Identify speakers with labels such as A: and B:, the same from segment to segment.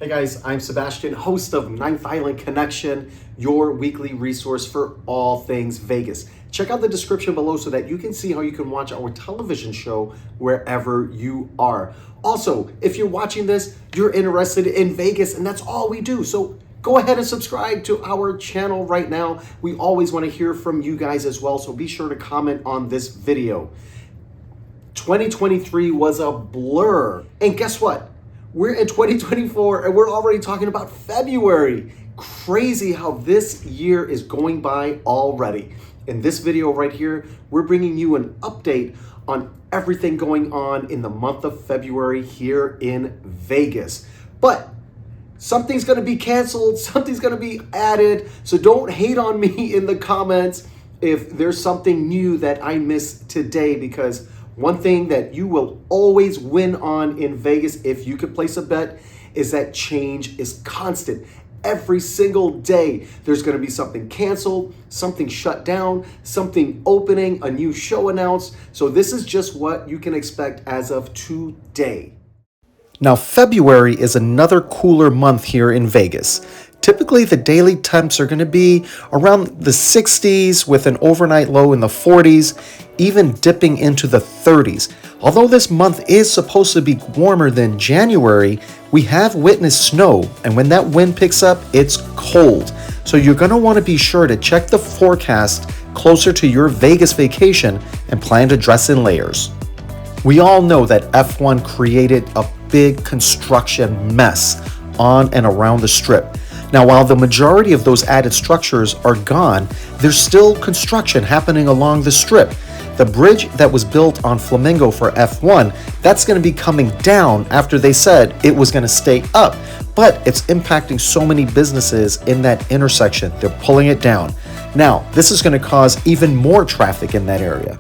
A: Hey guys, I'm Sebastian, host of Ninth Island Connection, your weekly resource for all things Vegas. Check out the description below so that you can see how you can watch our television show wherever you are. Also, if you're watching this, you're interested in Vegas, and that's all we do. So go ahead and subscribe to our channel right now. We always want to hear from you guys as well, so be sure to comment on this video. 2023 was a blur, and guess what? We're in 2024 and we're already talking about February. Crazy how this year is going by already. In this video right here, we're bringing you an update on everything going on in the month of February here in Vegas. But something's gonna be canceled, something's gonna be added, so don't hate on me in the comments if there's something new that I missed today, because one thing that you will always win on in Vegas, if you could place a bet, is that change is constant. Every single day, there's going to be something canceled, something shut down, something opening, a new show announced. So this is just what you can expect as of today. Now, February is another cooler month here in Vegas. Typically, the daily temps are going to be around the 60s with an overnight low in the 40s, even dipping into the 30s. Although this month is supposed to be warmer than January, we have witnessed snow, and when that wind picks up, it's cold. So you're going to want to be sure to check the forecast closer to your Vegas vacation and plan to dress in layers. We all know that F1 created a big construction mess on and around the Strip. Now, while the majority of those added structures are gone, there's still construction happening along the Strip. The bridge that was built on Flamingo for F1, that's going to be coming down after they said it was going to stay up. But it's impacting so many businesses in that intersection. They're pulling it down. Now, this is going to cause even more traffic in that area.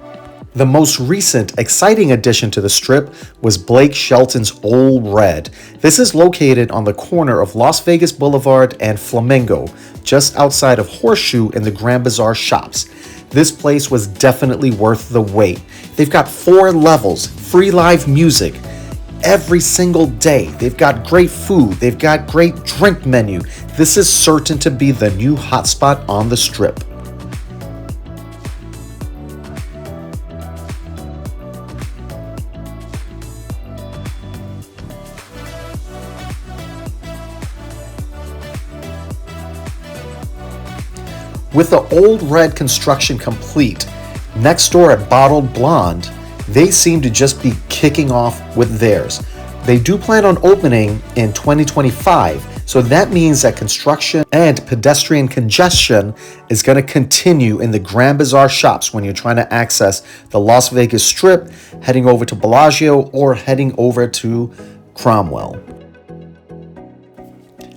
A: The most recent exciting addition to the Strip was Blake Shelton's Ole Red. This is located on the corner of Las Vegas Boulevard and Flamingo, just outside of Horseshoe in the Grand Bazaar shops. This place was definitely worth the wait. They've got 4 levels, free live music every single day. They've got great food. They've got great drink menu. This is certain to be the new hotspot on the Strip. With the Ole Red construction complete, next door at Bottled Blonde, they seem to just be kicking off with theirs. They do plan on opening in 2025, so that means that construction and pedestrian congestion is going to continue in the Grand Bazaar shops when you're trying to access the Las Vegas Strip, heading over to Bellagio or heading over to Cromwell.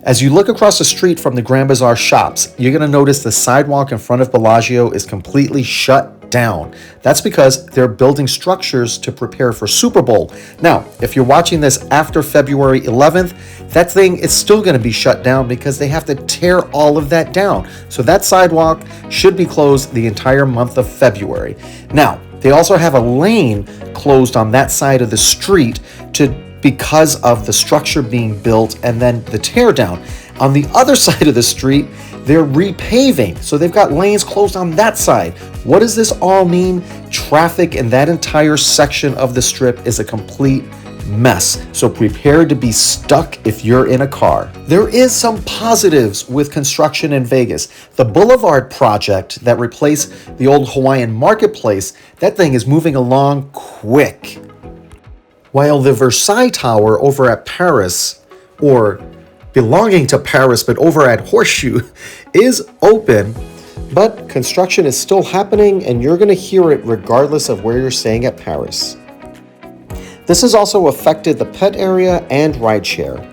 A: As you look across the street from the Grand Bazaar shops, you're going to notice the sidewalk in front of Bellagio is completely shut down. That's because they're building structures to prepare for Super Bowl. Now, if you're watching this after February 11th, that thing is still going to be shut down because they have to tear all of that down. So that sidewalk should be closed the entire month of February. Now, they also have a lane closed on that side of the street because of the structure being built and then the tear down. On the other side of the street, they're repaving. So they've got lanes closed on that side. What does this all mean? Traffic in that entire section of the Strip is a complete mess. So prepare to be stuck if you're in a car. There is some positives with construction in Vegas. The Boulevard project that replaced the old Hawaiian marketplace, that thing is moving along quick. While the Versailles Tower over at Paris, or belonging to Paris but over at Horseshoe, is open, but construction is still happening and you're going to hear it regardless of where you're staying at Paris. This has also affected the pet area and rideshare.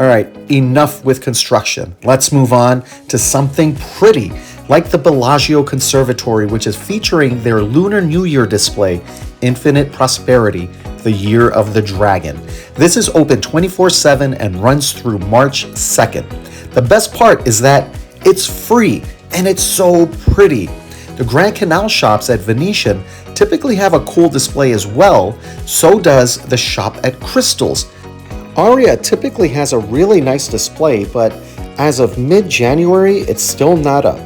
A: All right, enough with construction. Let's move on to something pretty, like the Bellagio Conservatory, which is featuring their Lunar New Year display, Infinite Prosperity, the Year of the Dragon. This is open 24/7 and runs through March 2nd. The best part is that it's free and it's so pretty. The Grand Canal shops at Venetian typically have a cool display as well. So does the Shop at Crystals. Aria typically has a really nice display, but as of mid-January, it's still not up.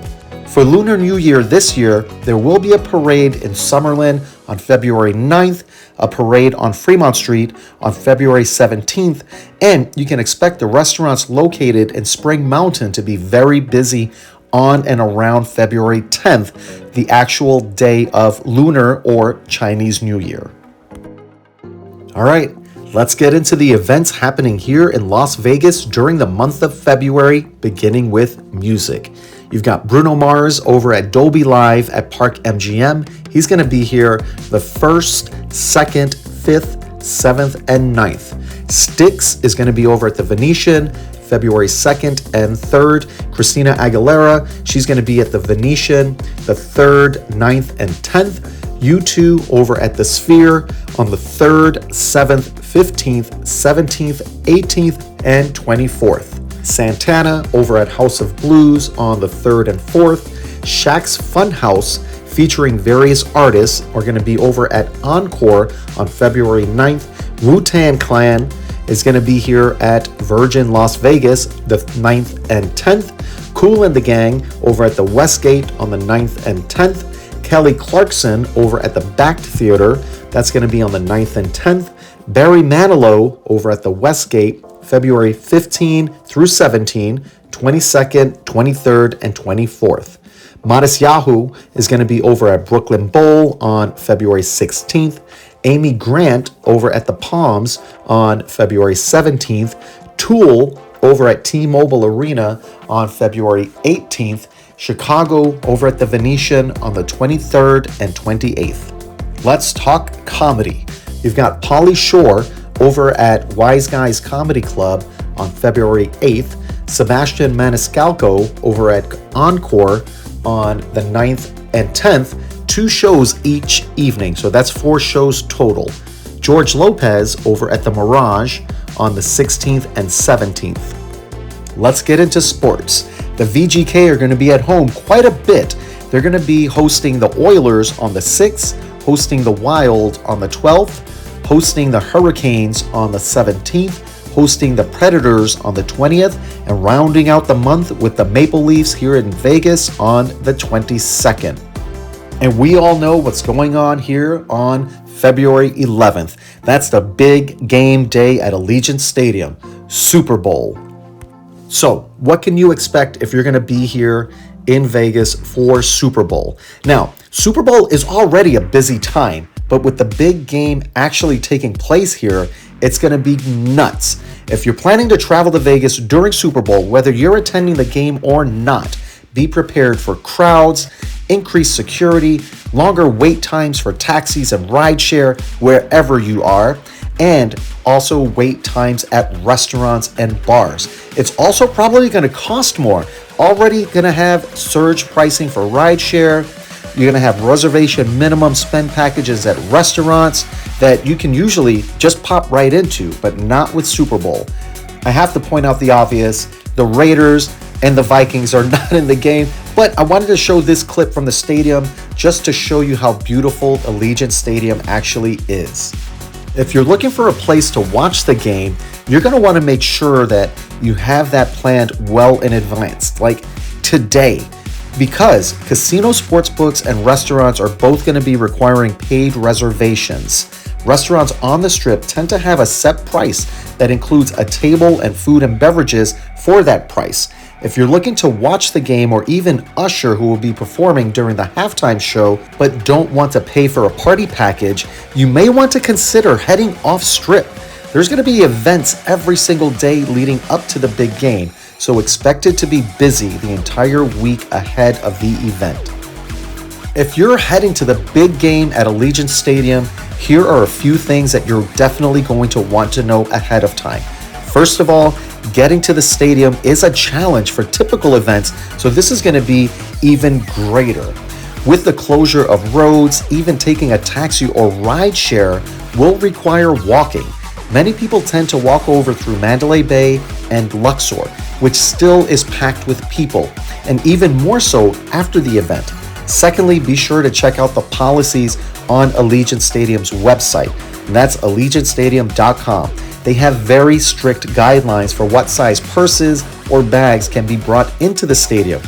A: For Lunar New Year this year, there will be a parade in Summerlin on February 9th, a parade on Fremont Street on February 17th, and you can expect the restaurants located in Spring Mountain to be very busy on and around February 10th, the actual day of Lunar or Chinese New Year. All right, let's get into the events happening here in Las Vegas during the month of February, beginning with music. You've got Bruno Mars over at Dolby Live at Park MGM. He's going to be here the 1st, 2nd, 5th, 7th, and 9th. Styx is going to be over at the Venetian February 2nd and 3rd. Christina Aguilera, she's going to be at the Venetian the 3rd, 9th, and 10th. U2 over at the Sphere on the 3rd, 7th, 15th, 17th, 18th, and 24th. Santana over at House of Blues on the 3rd and 4th. Shaq's Funhouse featuring various artists are going to be over at Encore on February 9th. Wu-Tang Clan is going to be here at Virgin Las Vegas the 9th and 10th. Kool and the Gang over at the Westgate on the 9th and 10th. Kelly Clarkson over at the Bact Theater, that's going to be on the 9th and 10th. Barry Manilow over at the Westgate February 15 through 17, 22nd, 23rd, and 24th. Modest Yahoo is going to be over at Brooklyn Bowl on February 16th. Amy Grant over at the Palms on February 17th. Tool over at T-Mobile Arena on February 18th. Chicago over at the Venetian on the 23rd and 28th. Let's talk comedy. You've got Pauly Shore over at Wise Guys Comedy Club on February 8th. Sebastian Maniscalco over at Encore on the 9th and 10th. 2 shows each evening, so that's 4 shows total. George Lopez over at the Mirage on the 16th and 17th. Let's get into sports. The VGK are going to be at home quite a bit. They're going to be hosting the Oilers on the 6th, hosting the Wild on the 12th, hosting the Hurricanes on the 17th, hosting the Predators on the 20th, and rounding out the month with the Maple Leafs here in Vegas on the 22nd. And we all know what's going on here on February 11th. That's the big game day at Allegiant Stadium, Super Bowl. So, what can you expect if you're going to be here in Vegas for Super Bowl? Now, Super Bowl is already a busy time, but with the big game actually taking place here, it's going to be nuts. If you're planning to travel to Vegas during Super Bowl, whether you're attending the game or not, be prepared for crowds, increased security, longer wait times for taxis and rideshare wherever you are, and also wait times at restaurants and bars. It's also probably going to cost more. Already going to have surge pricing for rideshare. You're going to have reservation minimum spend packages at restaurants that you can usually just pop right into, but not with Super Bowl. I have to point out the obvious. The Raiders and the Vikings are not in the game, but I wanted to show this clip from the stadium just to show you how beautiful Allegiant Stadium actually is. If you're looking for a place to watch the game, you're going to want to make sure that you have that planned well in advance, like today, because casino sportsbooks and restaurants are both going to be requiring paid reservations. Restaurants on the Strip tend to have a set price that includes a table and food and beverages for that price. If you're looking to watch the game or even usher who will be performing during the halftime show but don't want to pay for a party package, you may want to consider heading off Strip. There's going to be events every single day leading up to the big game, so expect it to be busy the entire week ahead of the event. If you're heading to the big game at Allegiant Stadium, here are a few things that you're definitely going to want to know ahead of time. First of all, getting to the stadium is a challenge for typical events, so this is going to be even greater. With the closure of roads, even taking a taxi or ride share will require walking. Many people tend to walk over through Mandalay Bay and Luxor, which still is packed with people, and even more so after the event. Secondly, be sure to check out the policies on Allegiant Stadium's website, and that's allegiantstadium.com. They have very strict guidelines for what size purses or bags can be brought into the stadium.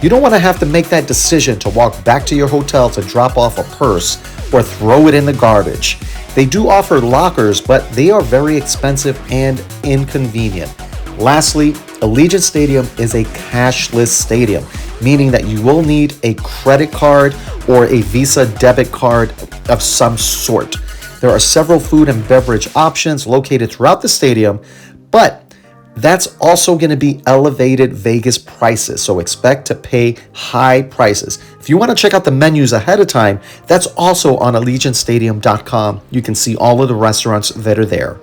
A: You don't want to have to make that decision to walk back to your hotel to drop off a purse or throw it in the garbage. They do offer lockers, but they are very expensive and inconvenient. Lastly, Allegiant Stadium is a cashless stadium, meaning that you will need a credit card or a Visa debit card of some sort. There are several food and beverage options located throughout the stadium, but that's also going to be elevated Vegas prices, so expect to pay high prices. If you want to check out the menus ahead of time, that's also on allegiantstadium.com. You can see all of the restaurants that are there.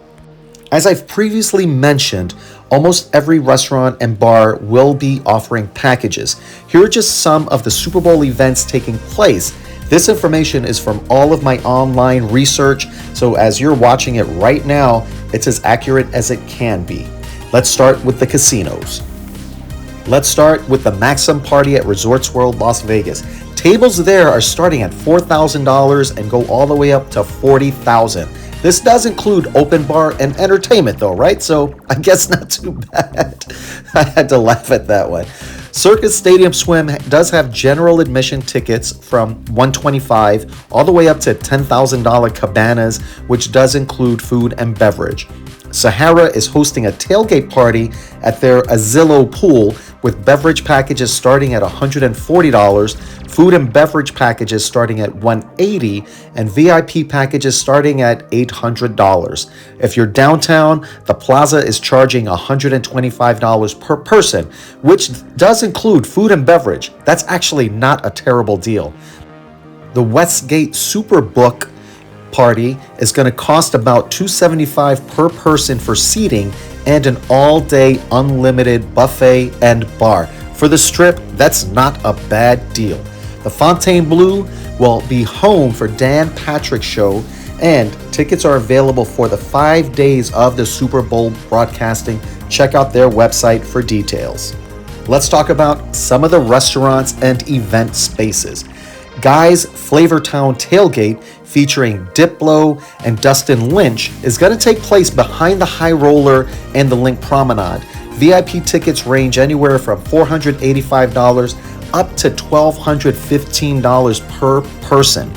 A: As I've previously mentioned, almost every restaurant and bar will be offering packages. Here are just some of the Super Bowl events taking place. This information is from all of my online research, so as you're watching it right now, it's as accurate as it can be. Let's start with the casinos. Let's start with the Maxim Party at Resorts World Las Vegas. Tables there are starting at $4,000 and go all the way up to $40,000. This does include open bar and entertainment though, right? So I guess not too bad. I had to laugh at that one. Circus Stadium Swim does have general admission tickets from $125 all the way up to $10,000 cabanas, which does include food and beverage. Sahara is hosting a tailgate party at their Azillo pool with beverage packages starting at $140, food and beverage packages starting at $180, and VIP packages starting at $800. If you're downtown, the Plaza is charging $125 per person, which does include food and beverage. That's actually not a terrible deal. The Westgate Superbook party is going to cost about $275 per person for seating and an all-day unlimited buffet and bar. For the Strip, that's not a bad deal. The Fontainebleau will be home for Dan Patrick's show, and tickets are available for the 5 days of the Super Bowl broadcasting. Check out their website for details. Let's talk about some of the restaurants and event spaces. Guy's Flavortown Tailgate, featuring Diplo and Dustin Lynch, is going to take place behind the High Roller and the Link Promenade. VIP tickets range anywhere from $485 up to $1,215 per person.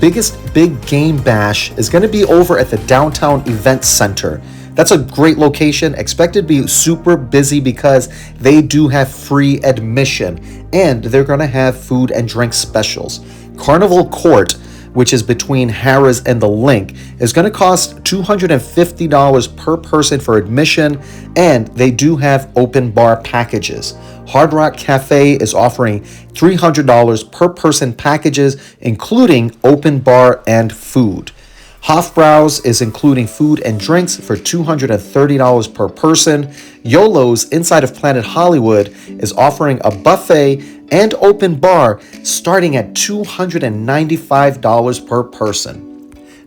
A: Biggest Big Game Bash is going to be over at the Downtown Event Center. That's a great location, expected to be super busy because they do have free admission and they're going to have food and drink specials. Carnival Court, which is between Harrah's and the Link, is going to cost $250 per person for admission, and they do have open bar packages. Hard Rock Cafe is offering $300 per person packages, including open bar and food. Hofbrau's is including food and drinks for $230 per person. YOLO's inside of Planet Hollywood is offering a buffet and open bar starting at $295 per person.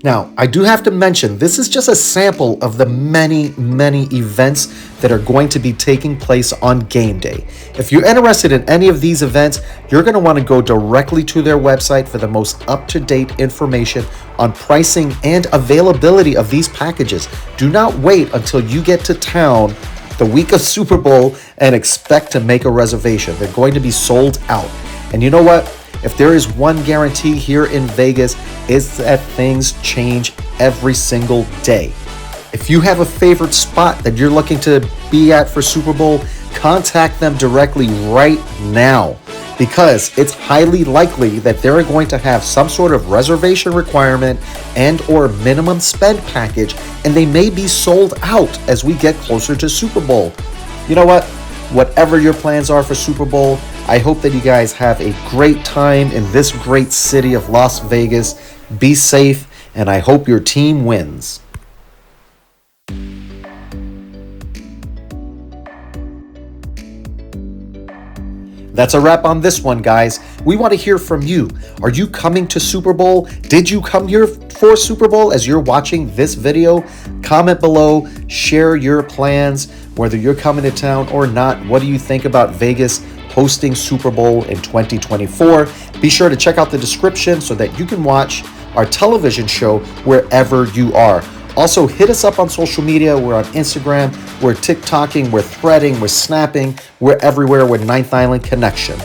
A: Now, I do have to mention, this is just a sample of the many events that are going to be taking place on game day. If you're interested in any of these events, you're going to want to go directly to their website for the most up-to-date information on pricing and availability of these packages. Do not wait until you get to town the week of Super Bowl and expect to make a reservation. They're going to be sold out. And you know what? If there is one guarantee here in Vegas, it's that things change every single day. If you have a favorite spot that you're looking to be at for Super Bowl, contact them directly right now, because it's highly likely that they're going to have some sort of reservation requirement and or minimum spend package, and they may be sold out as we get closer to Super Bowl. You know what? Whatever your plans are for Super Bowl, I hope that you guys have a great time in this great city of Las Vegas. Be safe, and I hope your team wins. That's a wrap on this one, guys. We want to hear from you. Are you coming to Super Bowl? Did you come here for Super Bowl as you're watching this video? Comment below, share your plans, whether you're coming to town or not. What do you think about Vegas? hosting Super Bowl in 2024. Be sure to check out the description so that you can watch our television show wherever you are. Also, hit us up on social media. We're on Instagram, we're TikToking, we're threading, we're snapping, we're everywhere with Ninth Island Connection.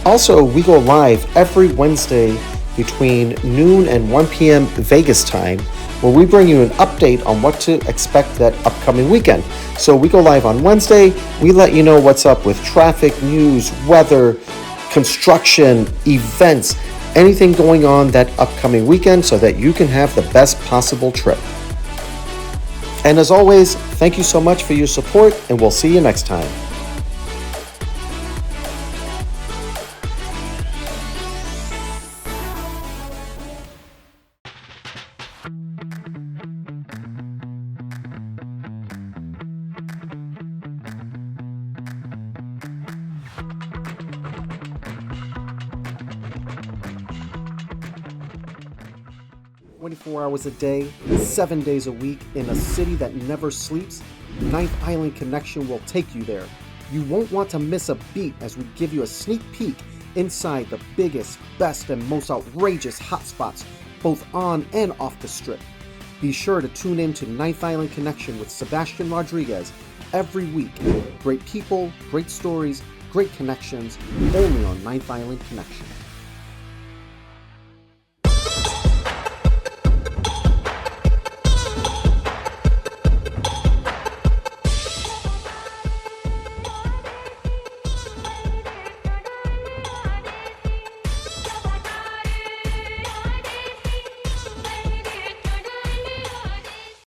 A: Also, we go live every Wednesday between noon and 1 p.m. Vegas time, where we bring you an update on what to expect that upcoming weekend. So we go live on Wednesday. We let you know what's up with traffic, news, weather, construction, events, anything going on that upcoming weekend so that you can have the best possible trip. And as always, thank you so much for your support, and we'll see you next time. "24 hours a day, 7 days a week, in a city that never sleeps, Ninth Island Connection will take you there. You won't want to miss a beat as we give you a sneak peek inside the biggest, best, and most outrageous hotspots, both on and off the strip. Be sure to tune in to Ninth Island Connection with Sebastian Rodriguez every week. Great people, great stories, great connections, only on Ninth Island Connection."